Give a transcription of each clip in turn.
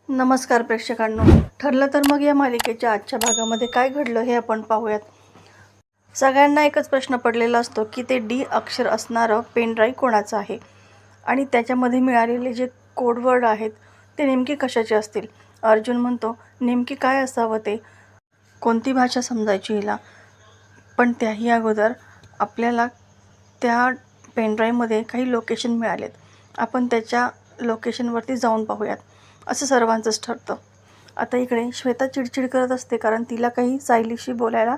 नमस्कार प्रेक्षकांनो. ठरलं तर मग या मालिकेच्या आजच्या भागामध्ये काय घडलं हे आपण पाहूयात. सगळ्यांना एकच प्रश्न पडलेला असतो की ते डी अक्षर असणारं पेनड्राईव्ह कोणाचं आहे आणि त्याच्यामध्ये मिळालेले जे कोडवर्ड आहेत ते नेमके कशाचे असतील. अर्जुन म्हणतो नेमकी काय असावं ते, कोणती भाषा समजायची हिला. पण त्याही अगोदर आपल्याला त्या पेनड्राईव्हमध्ये काही लोकेशन मिळालेत. आपण त्याच्या लोकेशनवरती जाऊन पाहूयात असं सर्वांचंच ठरतं. आता इकडे श्वेता चिडचिड करत असते कारण तिला काही सायलीशी बोलायला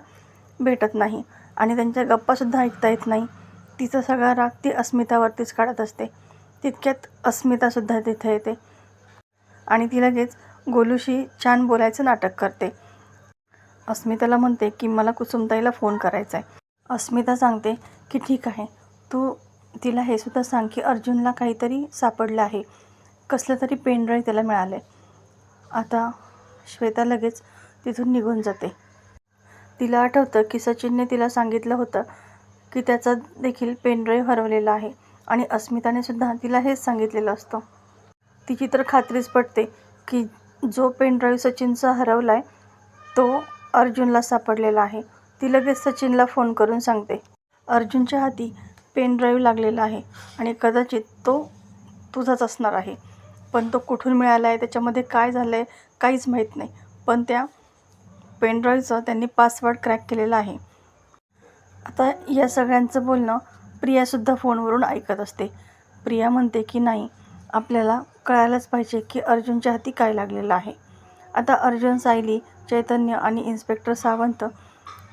भेटत नाही आणि त्यांच्या गप्पासुद्धा ऐकता येत नाही. तिचा सगळा राग ती अस्मितावरतीच काढत असते. तितक्यात अस्मितासुद्धा तिथे येते आणि ती लगेच गोलूशी छान बोलायचं नाटक करते. अस्मिताला म्हणते की मला कुसुमताईला फोन करायचा आहे. अस्मिता सांगते की ठीक आहे, तू तिला हे सुद्धा सांग की अर्जुनला काहीतरी सापडलं आहे, कसलं तरी पेनड्राईव्ह त्याला मिळालं. आता श्वेता लगेच तिथून निघून जाते. तिला आठवतं की सचिनने तिला सांगितलं होतं की त्याचा देखील पेनड्राईव्ह हरवलेला आहे आणि अस्मिताने सुद्धा तिला हेच सांगितलेलं असतं. तिची तर खात्रीच पटते की जो पेनड्राईव्ह सचिनचा हरवला आहे तो अर्जुनला सापडलेला आहे. ती लगेच सचिनला फोन करून सांगते अर्जुनच्या हाती पेनड्राईव्ह लागलेला आहे आणि कदाचित तो तुझाच असणार आहे. पण तो कुठून मिळाला आहे, त्याच्यामध्ये काय झालं आहे काहीच माहीत नाही. पण त्या पेनड्राईव्हचं त्यांनी पासवर्ड क्रॅक केलेला आहे. आता या सगळ्यांचं बोलणं प्रियासुद्धा फोनवरून ऐकत असते. प्रिया म्हणते की नाही, आपल्याला कळायलाच पाहिजे की अर्जुनच्या हाती काय लागलेलं आहे. आता अर्जुन, सायली, चैतन्य आणि इन्स्पेक्टर सावंत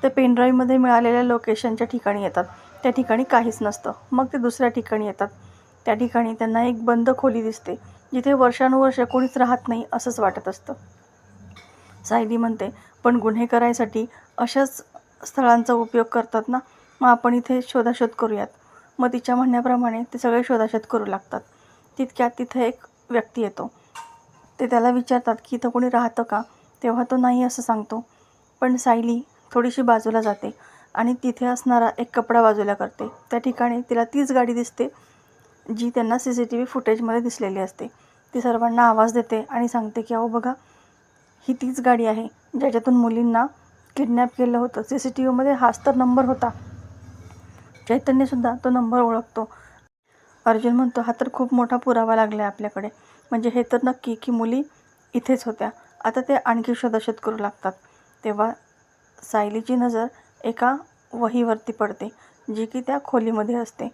ते पेनड्राईव्हमध्ये मिळालेल्या लोकेशनच्या ठिकाणी येतात. त्या ठिकाणी काहीच नसतं. मग ते दुसऱ्या ठिकाणी येतात. त्या ठिकाणी त्यांना एक बंद खोली दिसते जिथे वर्षानुवर्ष कोणीच राहत नाही असंच वाटत असतं. सायली म्हणते पण गुन्हे करायसाठी अशाच स्थळांचा उपयोग करतात ना, मग आपण इथे शोधाशोध करूयात. मग तिच्या म्हणण्याप्रमाणे ते सगळे शोधाशोध करू लागतात. तितक्यात तिथे एक व्यक्ती येतो. ते त्याला विचारतात की इथं कोणी राहतं का, तेव्हा तो नाही असं सांगतो. पण सायली थोडीशी बाजूला जाते आणि तिथे असणारा एक कपडा बाजूला करते. त्या ठिकाणी तिला तीच गाडी दिसते जी त्यांना CCTV फुटेजमध्ये दिसलेली असते. ती सर्वांना आवाज देते आणि सांगते की अहो बघा, ही तीच गाडी आहे ज्याच्यातून मुलींना किडनॅप केलं होतं. CCTVमध्ये हाच तर नंबर होता. चैतन्यसुद्धा तो नंबर ओळखतो. अर्जुन म्हणतो हा तर खूप मोठा पुरावा लागला आहे आपल्याकडे, म्हणजे हे तर नक्की की मुली इथेच होत्या. आता ते आणखी शोधाशोध करू लागतात. तेव्हा सायलीची नजर एका वहीवरती पडते जी की त्या खोलीमध्ये असते.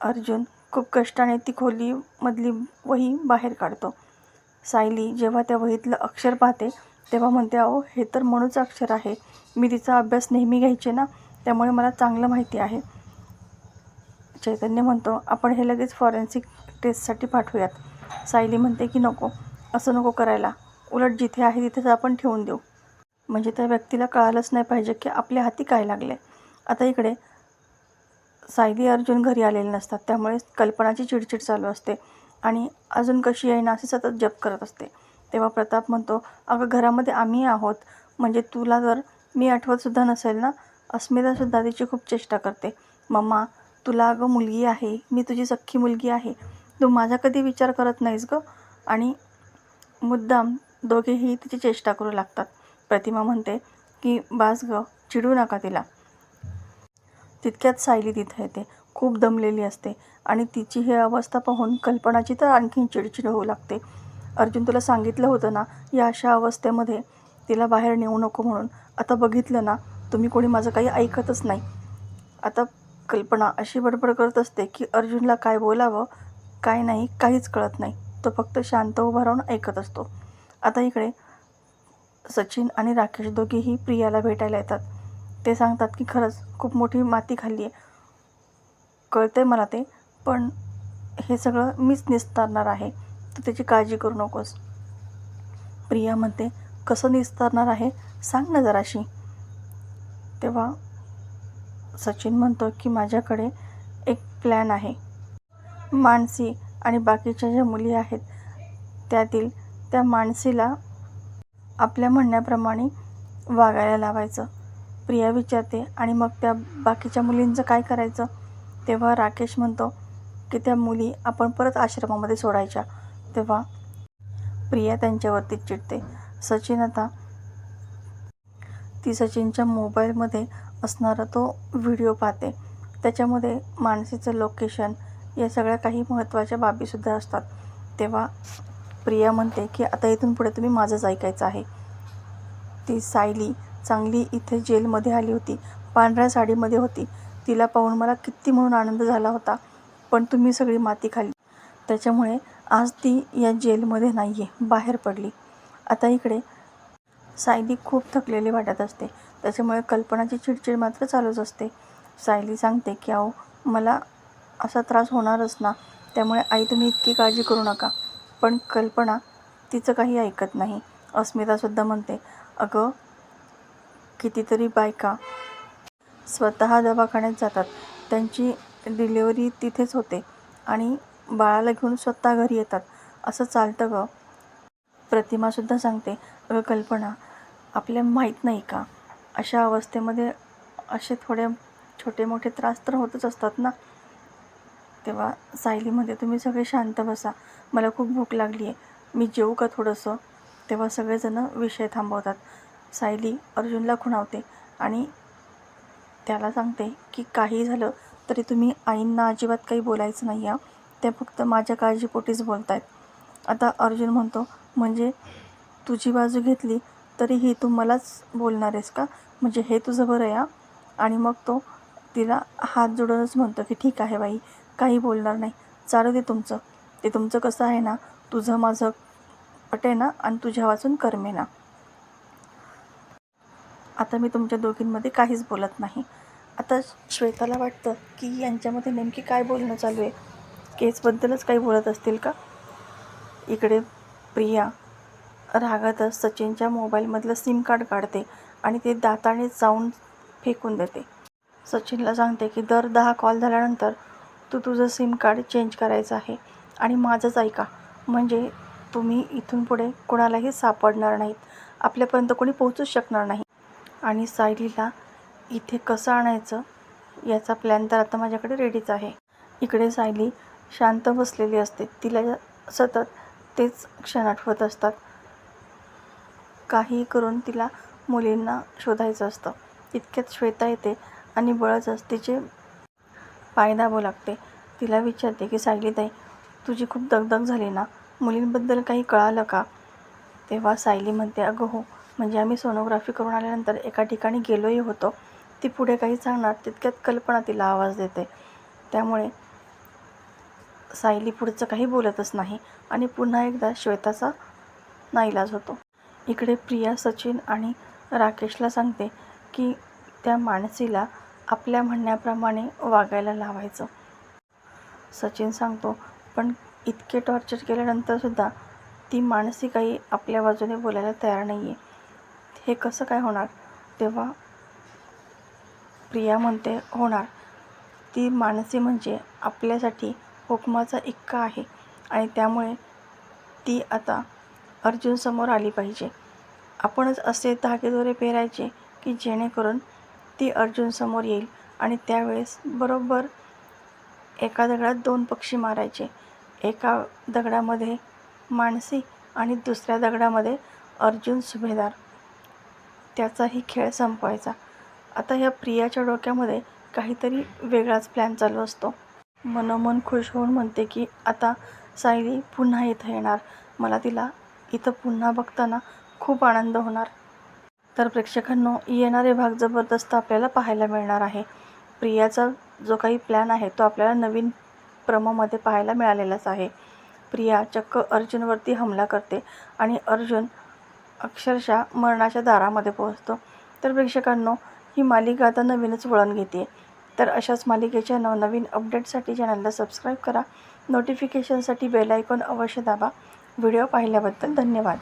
अर्जुन खूप कष्टाने ती खोलीमधली वही बाहेर काढतो. सायली जेव्हा त्या वहीतलं अक्षर पाहते तेव्हा म्हणते अहो हे तर मनूचं अक्षर आहे. मी तिचा अभ्यास नेहमी घ्यायचे ना, त्यामुळे मला चांगलं माहिती आहे. चैतन्य म्हणतो आपण हे लगेच फॉरेन्सिक टेस्टसाठी पाठवूयात. सायली म्हणते की नको, असं नको करायला. उलट जिथे आहे तिथेच आपण ठेवून देऊ, म्हणजे त्या व्यक्तीला कळालंच नाही पाहिजे की आपल्या हाती काय लागले. आता इकडे सायली अर्जुन घरी आलेले नसतात, त्यामुळे कल्पनाची चिडचिड चालू असते आणि अजून कशी येईना असे सतत जप करत असते. तेव्हा प्रताप म्हणतो अगं घरामध्ये आम्ही आहोत, म्हणजे तुला जर मी आठवतसुद्धा नसेल ना. अस्मितासुद्धा तिची खूप चेष्टा करते. मम्मा तुला अगं मुलगी आहे, मी तुझी सख्खी मुलगी आहे, तू माझा कधी विचार करत नाहीस गं. आणि मुद्दाम दोघेही तिची चेष्टा करू लागतात. प्रतिमा म्हणते की बास गं, चिडू नका तिला. तितक्यात सायली तिथे येते. खूप दमलेली असते आणि तिची ही अवस्था पाहून कल्पनाची तर आणखीन चिडचिड होऊ लागते. अर्जुन तुला सांगितलं होतं ना या अशा अवस्थेमध्ये तिला बाहेर नेऊ नको म्हणून. आता बघितलं ना, तुम्ही कोणी माझं काही ऐकतच नाही. आता कल्पना अशी बडबड करत असते की अर्जुनला काय बोलावं काय नाही काहीच कळत नाही. तो फक्त शांत उभा राहून ऐकत असतो. आता इकडे सचिन आणि राकेश दोघेही प्रियाला भेटायला येतात. ते सांगतात की खरंच खूप मोठी माती खाल्ली आहे, कळतंय मला ते, पण हे सगळं मीच निस्तारणार आहे, तू त्याची काळजी करू नकोस. प्रिया म्हणते कसं निस्तारणार आहे सांग ना जराशी. तेव्हा सचिन म्हणतो की माझ्याकडे एक प्लॅन आहे. मानसी आणि बाकीच्या ज्या मुली आहेत त्यातील त्या मानसीला आपल्या म्हणण्याप्रमाणे वागायला लावायचं. प्रिया विचारते आणि मग त्या बाकीच्या मुलींचं काय करायचं. तेव्हा राकेश म्हणतो की त्या मुली आपण परत आश्रमामध्ये सोडायच्या. तेव्हा प्रिया त्यांच्यावरती चिडते. सचिन आता ती सचिनच्या मोबाईलमध्ये असणारा तो व्हिडिओ पाहते. त्याच्यामध्ये मानसीचं लोकेशन या सगळ्या काही महत्त्वाच्या बाबीसुद्धा असतात. तेव्हा प्रिया म्हणते की आता इथून पुढे तुम्ही माझंच ऐकायचं आहे. ती सायली चांगली इथे जेलमध्ये आली होती, पांढऱ्या साडीमध्ये होती. तिला पाहून मला किती म्हणून आनंद झाला होता, पण तुम्ही सगळी माती खाल्ली. त्याच्यामुळे आज ती या जेलमध्ये नाही आहे, बाहेर पडली. आता इकडे सायली खूप थकलेली वाटत असते. त्याच्यामुळे कल्पनाची चिडचिड मात्र चालूच असते. सायली सांगते की अहो मला असा त्रास होणारच ना, त्यामुळे आई तुम्ही इतकी काळजी करू नका. पण कल्पना तिचं काही ऐकत नाही. अस्मितासुद्धा म्हणते अगं कितीतरी बायका स्वतः दवाखान्यात जातात, त्यांची डिलिव्हरी तिथेच होते आणि बाळाला घेऊन स्वतः घरी येतात, असं चालतं गं. प्रतिमासुद्धा सांगते अगं कल्पना आपल्या माहीत नाही का अशा अवस्थेमध्ये असे थोडे छोटे मोठे त्रास तर होतच असतात ना. तेव्हा सायलीमध्ये तुम्ही सगळे शांत बसा, मला खूप भूक लागली आहे, मी जेवू का थोडंसं. तेव्हा सगळेजणं विषय थांबवतात. सायली अर्जुनला खुणावते आणि त्याला सांगते की काही झालं तरी तुम्ही आईंना अजिबात काही बोलायचं नाही आहे, त्या फक्त माझ्या काळजीपोटीच बोलत आहेत. आता अर्जुन म्हणतो म्हणजे तुझी बाजू घेतली तरीही तू मलाच बोलणार आहेस का, म्हणजे हे तुझं बरं आहे. आणि मग तो तिला हात जोडूनच म्हणतो की ठीक आहे बाई, काही बोलणार नाही, चालू दे तुमचं, ते तुमचं कसं आहे ना, तुझं माझं पटे ना आणि तुझ्या वाचून करमे ना. आता मी तुमच्या दोघींमध्ये काहीच बोलत नाही. आता श्वेताला वाटतं की यांच्यामध्ये नेमकी काय बोलणं चालू आहे, केसबद्दलच काही बोलत असतील का. इकडे प्रिया रागातच सचिनच्या मोबाईलमधलं सिम कार्ड काढते आणि ते दाताने चावून फेकून देते. सचिनला सांगते की दर 10 कॉल झाल्यानंतर तू तुझं सिम कार्ड चेंज करायचं आहे आणि माझंच ऐका, म्हणजे तुम्ही इथून पुढे कोणालाही सापडणार नाहीत, आपल्यापर्यंत कोणी पोहोचूच शकणार नाही. आणि सायलीला इथे कसं आणायचं याचा प्लॅन तर आता माझ्याकडे रेडीच आहे. इकडे सायली शांत बसलेली असते. तिला सतत तेच क्षण आठवत असतात. काही करून तिला मुलींना शोधायचं असतं. इतक्यात श्वेता येते आणि बळच तिचे पाय दाबू लागते. तिला विचारते की सायलीताई तुझी खूप दगदग झाली ना, मुलींबद्दल काही कळालं का. तेव्हा सायली म्हणते अगं हो, म्हणजे आम्ही सोनोग्राफी करून आल्यानंतर एका ठिकाणी गेलोही होतो. ती पुढे काही सांगणार तितक्यात कल्पना तिला आवाज देते. त्यामुळे सायली पुढचं काही बोलतच नाही आणि पुन्हा एकदा श्वेताचा नाईलाज होतो. इकडे प्रिया सचिन आणि राकेशला सांगते की त्या मानसीला आपल्या म्हणण्याप्रमाणे वागायला लावायचं. सचिन सांगतो पण इतके टॉर्चर केल्यानंतरसुद्धा ती मानसी काही आपल्या बाजूने बोलायला तयार नाही आहे, हे कसं काय होणार. तेव्हा प्रिया म्हणते होणार, ती मानसी म्हणजे आपल्यासाठी हुकमाचा इक्का आहे आणि त्यामुळे ती आता अर्जुनसमोर आली पाहिजे. आपणच असे धागेदोरे पेरायचे की जेणेकरून ती अर्जुनसमोर येईल आणि त्यावेळेस बरोबर एका दगडात 2 पक्षी मारायचे. एका दगडामध्ये मानसी आणि दुसऱ्या दगडामध्ये अर्जुन सुभेदार, त्याचाही खेळ संपवायचा. आता ह्या प्रियाच्या डोक्यामध्ये काहीतरी वेगळाच प्लॅन चालू असतो. मनोमन खुश होऊन म्हणते की आता सायली पुन्हा इथं येणार, मला तिला इथं पुन्हा बघताना खूप आनंद होणार. तर प्रेक्षकांनो येणारे भाग जबरदस्त आपल्याला पाहायला मिळणार आहे. प्रियाचा जो काही प्लॅन आहे तो आपल्याला नवीन प्रोमोमध्ये पाहायला मिळालेलाच आहे. प्रिया चक्क अर्जुनवरती हमला करते आणि अर्जुन अक्षरशः मरणाच्या दारामध्ये पोहोचतो. तर प्रेक्षकांनो ही मालिका आता नवीनच वळण घेते. तर अशाच मालिकेच्या नवनवीन अपडेटसाठी चॅनलला सबस्क्राईब करा. नोटिफिकेशनसाठी बेल आयकॉन अवश्य दाबा. व्हिडिओ पाहिल्याबद्दल धन्यवाद.